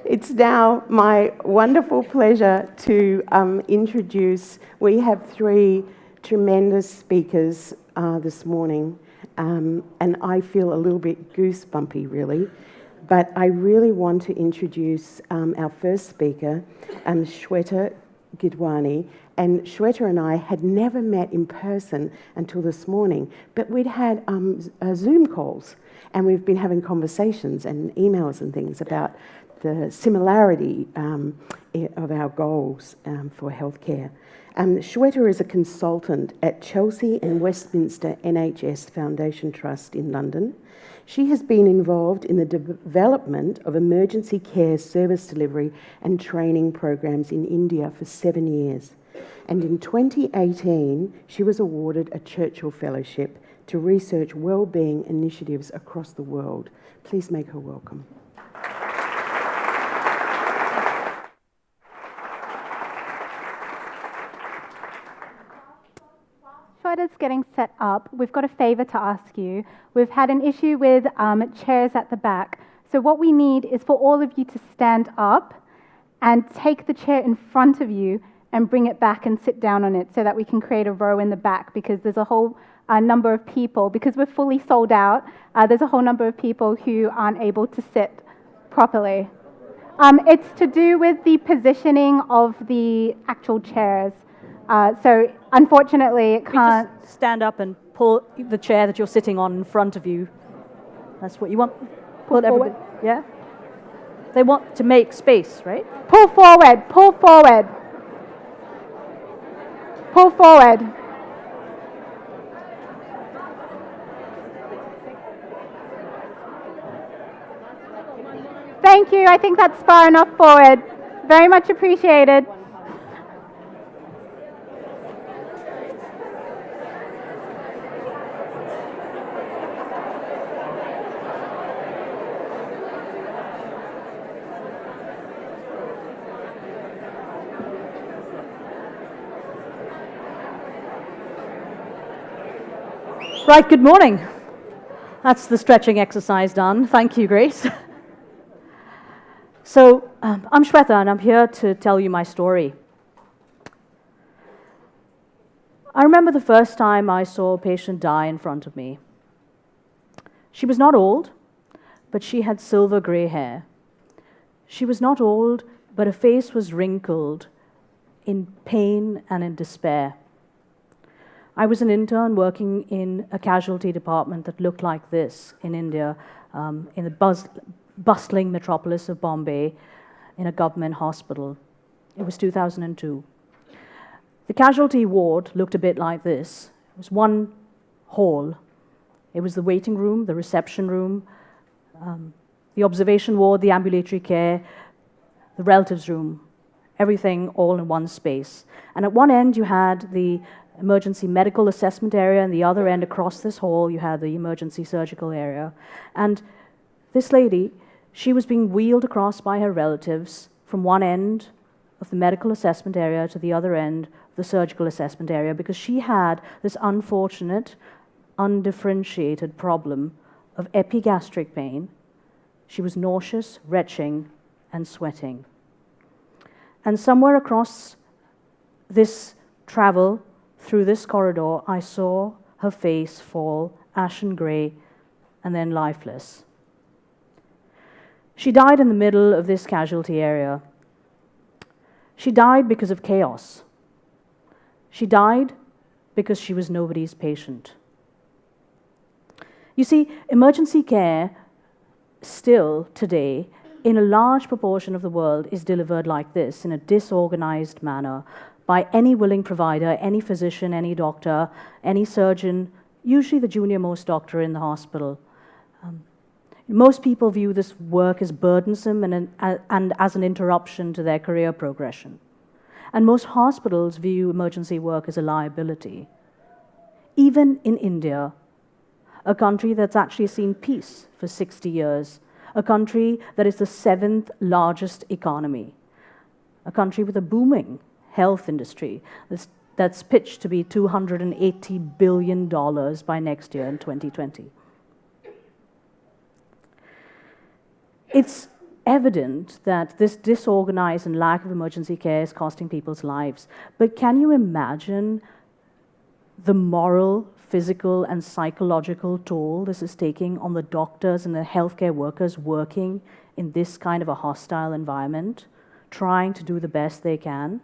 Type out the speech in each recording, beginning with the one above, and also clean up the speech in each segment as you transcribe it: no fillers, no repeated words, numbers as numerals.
It's now my wonderful pleasure to introduce, we have three tremendous speakers this morning, and I feel a little bit goosebumpy really, but I really want to introduce our first speaker, Shweta Gidwani, and Shweta and I had never met in person until this morning, but we'd had Zoom calls, and we've been having conversations and emails and things about the similarity of our goals for healthcare. Shweta is a consultant at Chelsea and Westminster NHS Foundation Trust in London. She has been involved in the development of emergency care service delivery and training programs in India for 7 years. And in 2018, she was awarded a Churchill Fellowship to research wellbeing initiatives across the world. Please make her welcome. Shweta's getting set up, we've got a favour to ask you. We've had an issue with chairs at the back. So what we need is for all of you to stand up and take the chair in front of you and bring it back and sit down on it so that we can create a row in the back, because there's a whole number of people, because we're fully sold out, there's a whole number of people who aren't able to sit properly. It's to do with the positioning of the actual chairs. So unfortunately, it can't. Just stand up and pull the chair that you're sitting on in front of you. That's what you want. Pull everybody. Yeah. They want to make space, right? Pull forward. Pull forward. Pull forward. Thank you. I think that's far enough forward. Very much appreciated. Right, good morning. That's the stretching exercise done. Thank you, Grace. So, I'm Shweta, and I'm here to tell you my story. I remember the first time I saw a patient die in front of me. She was not old, but she had silver grey hair. She was not old, but her face was wrinkled in pain and in despair. I was an intern working in a casualty department that looked like this in India, in the bustling metropolis of Bombay, in a government hospital. It was 2002. The casualty ward looked a bit like this. It was one hall. It was the waiting room, the reception room, the observation ward, the ambulatory care, the relatives room, everything all in one space. And at one end you had the emergency medical assessment area, and the other end across this hall you had the emergency surgical area. And this lady, she was being wheeled across by her relatives from one end of the medical assessment area to the other end of the surgical assessment area, because she had this unfortunate, undifferentiated problem of epigastric pain. She was nauseous, retching, and sweating. And somewhere across this travel through this corridor, I saw her face fall ashen grey and then lifeless. She died in the middle of this casualty area. She died because of chaos. She died because she was nobody's patient. You see, emergency care still today, in a large proportion of the world, is delivered like this, in a disorganized manner, by any willing provider, any physician, any doctor, any surgeon, usually the junior-most doctor in the hospital. Most people view this work as burdensome and as an interruption to their career progression. And most hospitals view emergency work as a liability. Even in India, a country that's actually seen peace for 60 years, a country that is the 7th largest economy, a country with a booming health industry that's that's pitched to be $280 billion by next year in 2020. It's evident that this disorganized and lack of emergency care is costing people's lives. But can you imagine the moral, physical, and psychological toll this is taking on the doctors and the healthcare workers working in this kind of a hostile environment, trying to do the best they can?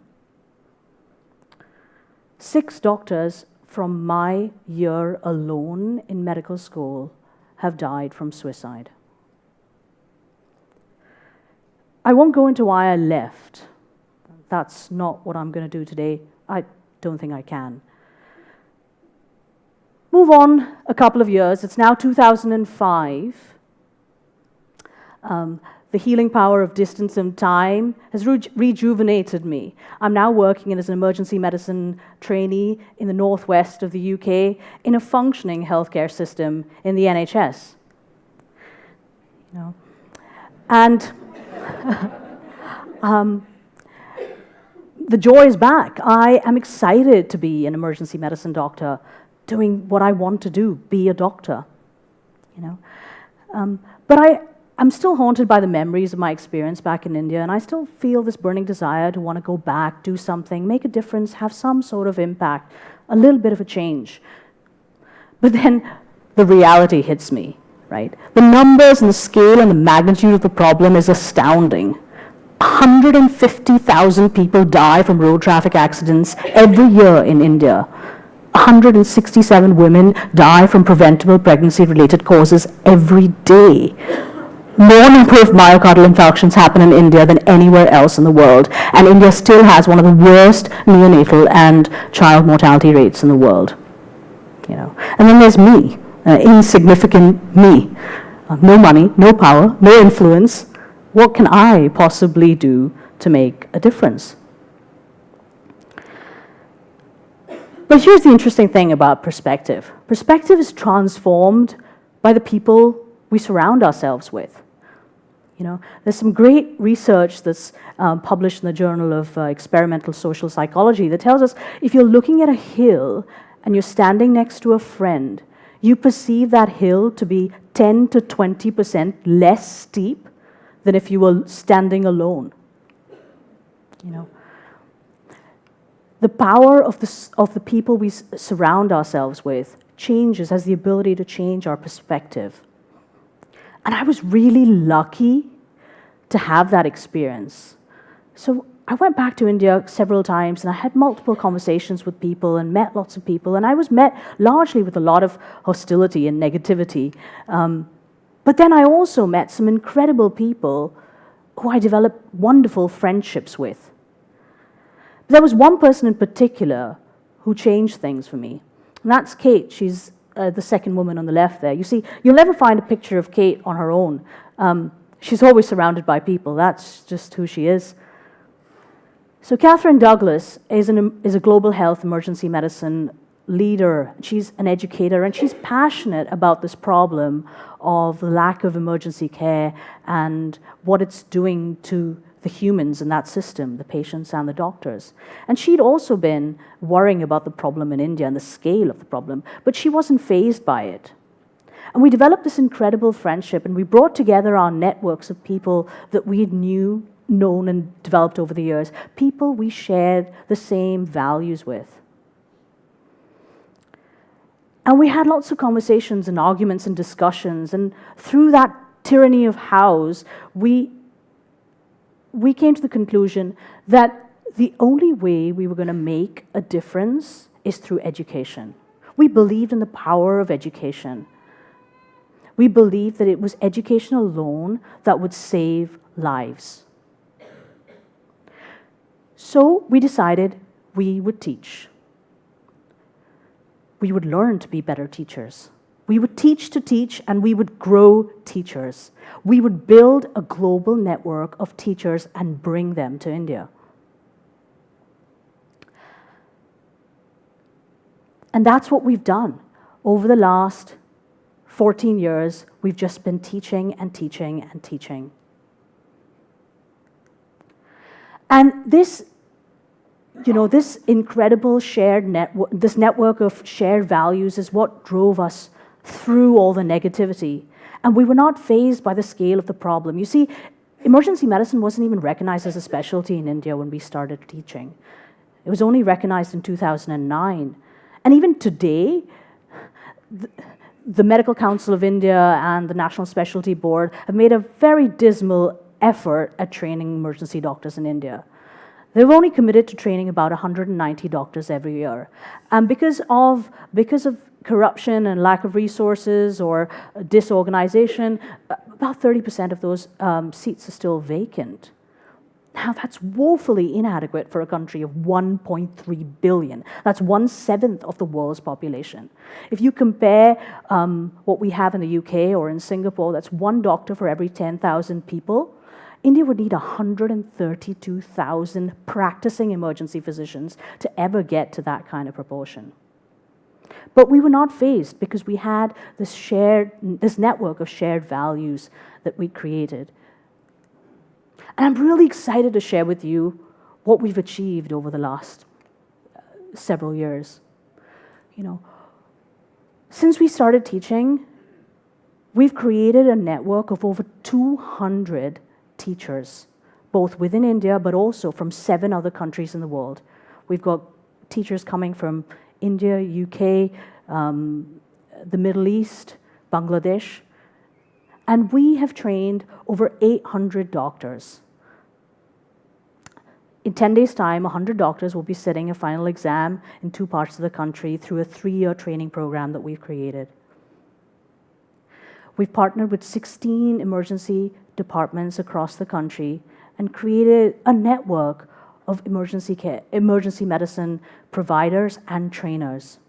6 doctors from my year alone in medical school have died from suicide. I won't go into why I left. That's not what I'm going to do today. I don't think I can. Move on a couple of years. It's now 2005. The healing power of distance and time has rejuvenated me. I'm now working as an emergency medicine trainee in the northwest of the UK in a functioning healthcare system in the NHS. You know, and the joy is back. I am excited to be an emergency medicine doctor, doing what I want to do, be a doctor. You know, but I'm still haunted by the memories of my experience back in India, and I still feel this burning desire to want to go back, do something, make a difference, have some sort of impact, a little bit of a change. But then the reality hits me, right? The numbers and the scale and the magnitude of the problem is astounding. 150,000 people die from road traffic accidents every year in India. 167 women die from preventable pregnancy-related causes every day. More number of myocardial infarctions happen in India than anywhere else in the world, and India still has one of the worst neonatal and child mortality rates in the world. You know, and then there's me, insignificant me. No money, no power, no influence. What can I possibly do to make a difference? But here's the interesting thing about perspective. Perspective is transformed by the people we surround ourselves with. You know, there's some great research that's published in the Journal of Experimental Social Psychology that tells us if you're looking at a hill and you're standing next to a friend, you perceive that hill to be 10 to 20% less steep than if you were standing alone. You know, the power of the people we surround ourselves with has the ability to change our perspective. And I was really lucky to have that experience. So I went back to India several times, and I had multiple conversations with people and met lots of people, and I was met largely with a lot of hostility and negativity. But then I also met some incredible people who I developed wonderful friendships with. But there was one person in particular who changed things for me, and that's Kate. She's the second woman on the left there. You see, you'll never find a picture of Kate on her own. She's always surrounded by people. That's just who she is. So Katherine Douglas is a global health emergency medicine leader. She's an educator, and she's passionate about this problem of the lack of emergency care and what it's doing to the humans in that system, the patients and the doctors. And she'd also been worrying about the problem in India and the scale of the problem, but she wasn't fazed by it. And we developed this incredible friendship, and we brought together our networks of people that we'd known and developed over the years, people we shared the same values with. And we had lots of conversations and arguments and discussions, and through that tyranny of hows, we came to the conclusion that the only way we were going to make a difference is through education. We believed in the power of education. We believed that it was education alone that would save lives. So we decided we would teach. We would learn to be better teachers. We would teach to teach, and we would grow teachers. We would build a global network of teachers and bring them to India. And that's what we've done. Over the last 14 years, we've just been teaching and teaching and teaching. And this this incredible shared network, this network of shared values is what drove us through all the negativity. And we were not fazed by the scale of the problem. You see, emergency medicine wasn't even recognized as a specialty in India when we started teaching. It was only recognized in 2009. And even today, the Medical Council of India and the National Specialty Board have made a very dismal effort at training emergency doctors in India. They've only committed to training about 190 doctors every year. And because of corruption and lack of resources or disorganization, about 30% of those seats are still vacant. Now, that's woefully inadequate for a country of 1.3 billion. That's 1/7 of the world's population. If you compare what we have in the UK or in Singapore, that's one doctor for every 10,000 people. India would need 132,000 practicing emergency physicians to ever get to that kind of proportion. But we were not fazed because we had this network of shared values that we created. And I'm really excited to share with you what we've achieved over the last several years. Since we started teaching, we've created a network of over 200 teachers, both within India but also from 7 other countries in the world. We've got teachers coming from India, UK, the Middle East, Bangladesh, and we have trained over 800 doctors. In 10 days' time, 100 doctors will be sitting a final exam in 2 parts of the country through a 3-year training program that we've created. We've partnered with 16 emergency departments across the country and created a network of emergency medicine providers and trainers.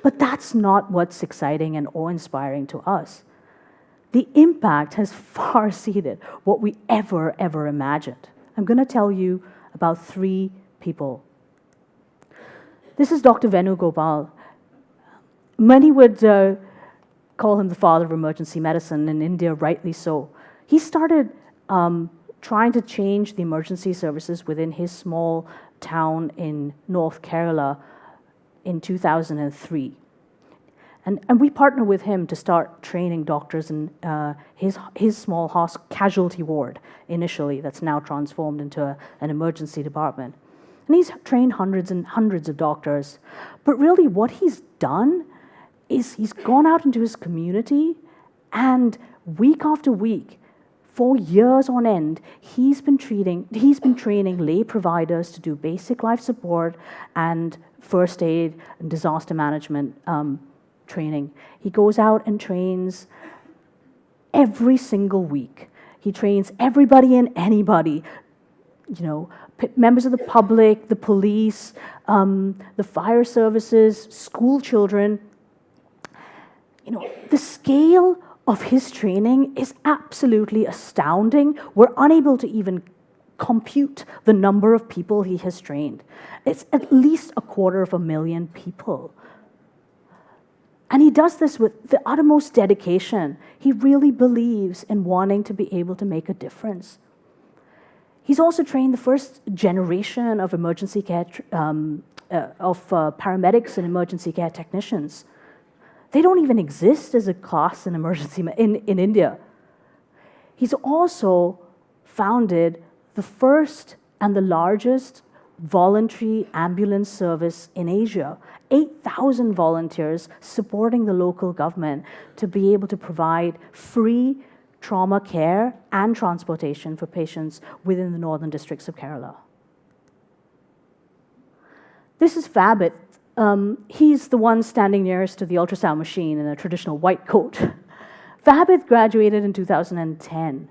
But that's not what's exciting and awe-inspiring to us. The impact has far exceeded what we ever imagined. I'm going to tell you about 3 people. This is Dr. Venu Gopal. Many would call him the father of emergency medicine in India, rightly so. He started trying to change the emergency services within his small town in North Kerala in 2003. And we partnered with him to start training doctors in his small casualty ward initially, that's now transformed into an emergency department. And he's trained hundreds and hundreds of doctors. But really what he's done is he's gone out into his community, and week after week, for years on end, he's been training lay providers to do basic life support and first aid and disaster management training. He goes out and trains every single week. He trains everybody and anybody, members of the public, the police, the fire services, school children. The scale of his training is absolutely astounding. We're unable to even compute the number of people he has trained. It's at least 250,000 people. And he does this with the uttermost dedication. He really believes in wanting to be able to make a difference. He's also trained the first generation of emergency care, paramedics and emergency care technicians. They don't even exist as a class in emergency in India. He's also founded the first and the largest voluntary ambulance service in Asia. 8,000 volunteers supporting the local government to be able to provide free trauma care and transportation for patients within the northern districts of Kerala. This is Fabit. He's the one standing nearest to the ultrasound machine in a traditional white coat. Fabit graduated in 2010.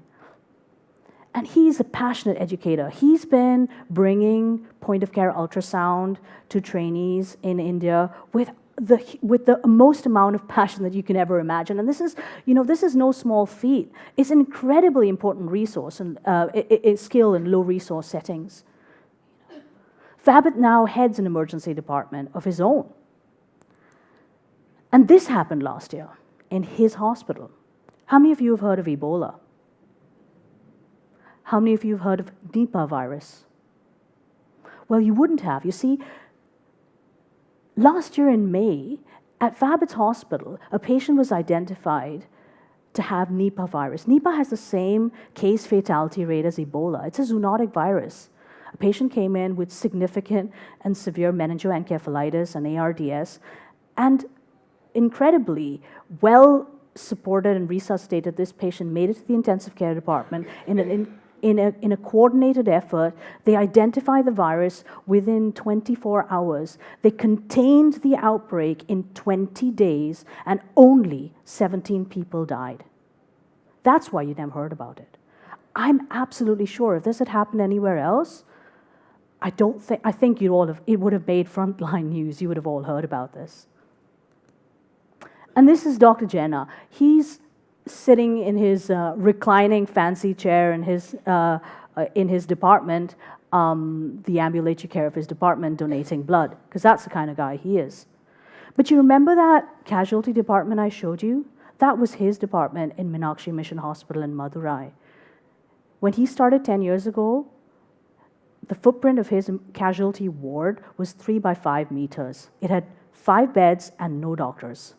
And he's a passionate educator. He's been bringing point-of-care ultrasound to trainees in India with the most amount of passion that you can ever imagine. And this is no small feat. It's an incredibly important resource and skill in low-resource settings. Fabit now heads an emergency department of his own. And this happened last year in his hospital. How many of you have heard of Ebola? How many of you have heard of Nipah virus? Well, you wouldn't have. You see, last year in May, at Fabit's Hospital, a patient was identified to have Nipah virus. Nipah has the same case fatality rate as Ebola. It's a zoonotic virus. A patient came in with significant and severe meningoencephalitis and ARDS, and incredibly well supported and resuscitated. This patient made it to the intensive care department in a coordinated effort. They identified the virus within 24 hours. They contained the outbreak in 20 days, and only 17 people died. That's why you never heard about it. I'm absolutely sure if this had happened anywhere else, I think it would have made frontline news. You would have all heard about this. And this is Dr. Jenna. He's sitting in his reclining fancy chair in his department, the ambulatory care of his department, donating blood, because that's the kind of guy he is. But you remember that casualty department I showed you? That was his department in Meenakshi Mission Hospital in Madurai. When he started 10 years ago, the footprint of his casualty ward was 3 by 5 meters. It had 5 beds and no doctors.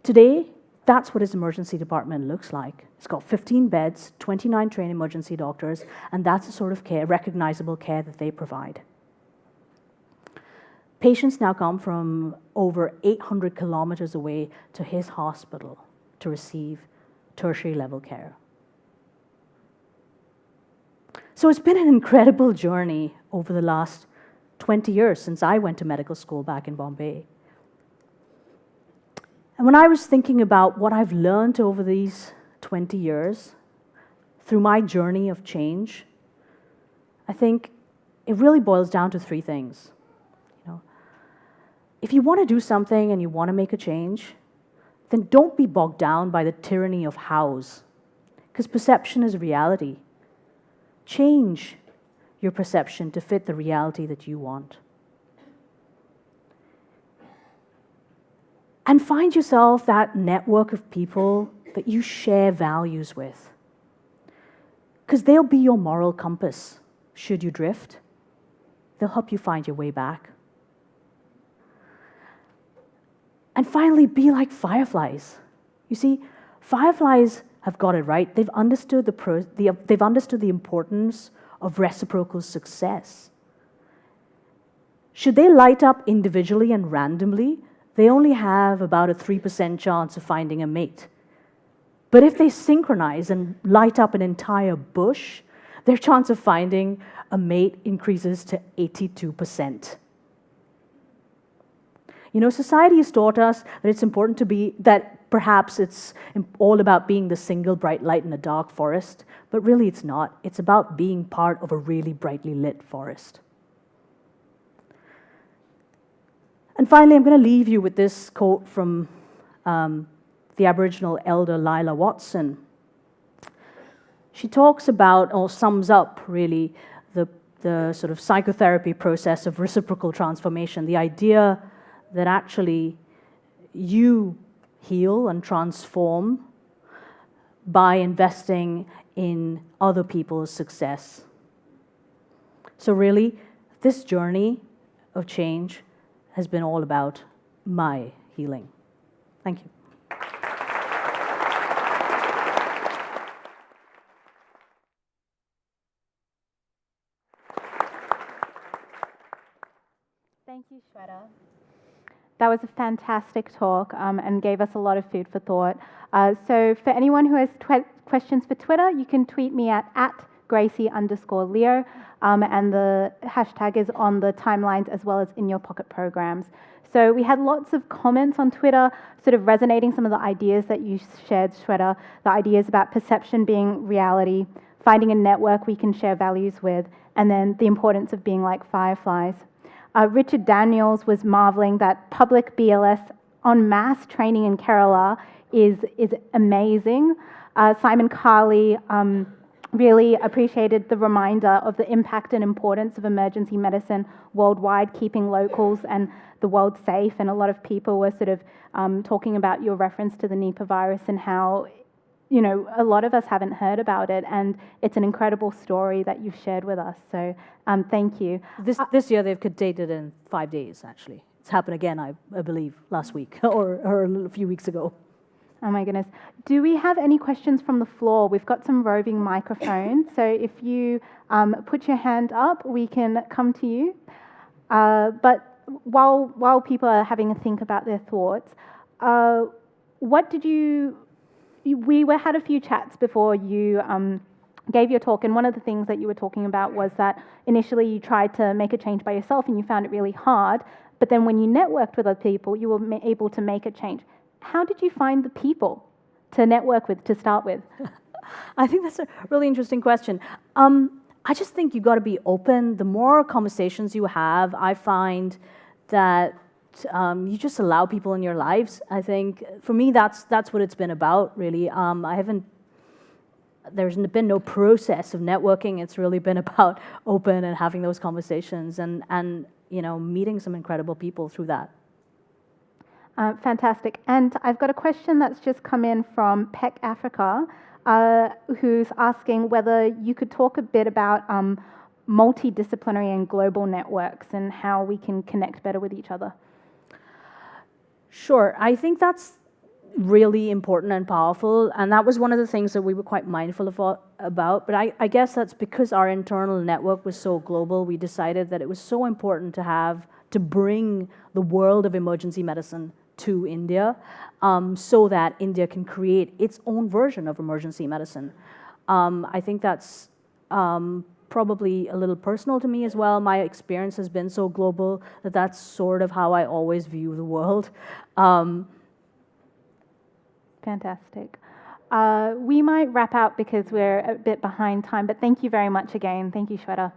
Today, that's what his emergency department looks like. It's got 15 beds, 29 trained emergency doctors, and that's the sort of care, recognizable care that they provide. Patients now come from over 800 kilometers away to his hospital to receive tertiary level care. So it's been an incredible journey over the last 20 years since I went to medical school back in Bombay. And when I was thinking about what I've learned over these 20 years through my journey of change, I think it really boils down to 3 things. If you want to do something and you want to make a change, then don't be bogged down by the tyranny of hows, because perception is reality. Change your perception to fit the reality that you want. And find yourself that network of people that you share values with, because they'll be your moral compass. Should you drift, they'll help you find your way back. And finally, be like fireflies. You see, fireflies have got it right. They've understood the importance of reciprocal success. Should they light up individually and randomly, they only have about a 3% chance of finding a mate. But if they synchronize and light up an entire bush, their chance of finding a mate increases to 82%. Society has taught us that it's important to be, that perhaps it's all about being the single bright light in a dark forest, but really it's not. It's about being part of a really brightly lit forest. And finally, I'm going to leave you with this quote from the Aboriginal elder Lila Watson. She talks about, or sums up really, the sort of psychotherapy process of reciprocal transformation, the idea that actually you heal and transform by investing in other people's success. So really, this journey of change has been all about my healing. Thank you. Thank you, Shweta. That was a fantastic talk and gave us a lot of food for thought. So for anyone who has questions for Twitter, you can tweet me at Gracie_Leo, and the hashtag is on the timelines as well as in your pocket programs. So we had lots of comments on Twitter, sort of resonating some of the ideas that you shared, Shweta, the ideas about perception being reality, finding a network we can share values with, and then the importance of being like fireflies. Richard Daniels was marveling that public BLS en masse training in Kerala is amazing. Simon Carley really appreciated the reminder of the impact and importance of emergency medicine worldwide, keeping locals and the world safe. And a lot of people were sort of talking about your reference to the Nipah virus and how a lot of us haven't heard about it, and it's an incredible story that you've shared with us. So thank you. This year they've dated in 5 days, actually. It's happened again, I believe, last week or a few weeks ago. Oh my goodness. Do we have any questions from the floor? We've got some roving microphones, so if you put your hand up, we can come to you. But while people are having a think about their thoughts, what did we had a few chats before you gave your talk, and one of the things that you were talking about was that initially you tried to make a change by yourself and you found it really hard, but then when you networked with other people, you were able to make a change. How did you find the people to network with, to start with? I think that's a really interesting question. I just think you got to be open. The more conversations you have, I find that you just allow people in your lives. I think for me, that's what it's been about, really. There's been no process of networking. It's really been about open and having those conversations and meeting some incredible people through that. Fantastic. And I've got a question that's just come in from Peck Africa, who's asking whether you could talk a bit about multidisciplinary and global networks and how we can connect better with each other. Sure. I think that's really important and powerful, and that was one of the things that we were quite mindful about. But I guess that's because our internal network was so global, we decided that it was so important to bring the world of emergency medicine to India, so that India can create its own version of emergency medicine. I think that's probably a little personal to me as well. My experience has been so global that that's sort of how I always view the world. Fantastic. We might wrap out because we're a bit behind time, but thank you very much again. Thank you, Shweta.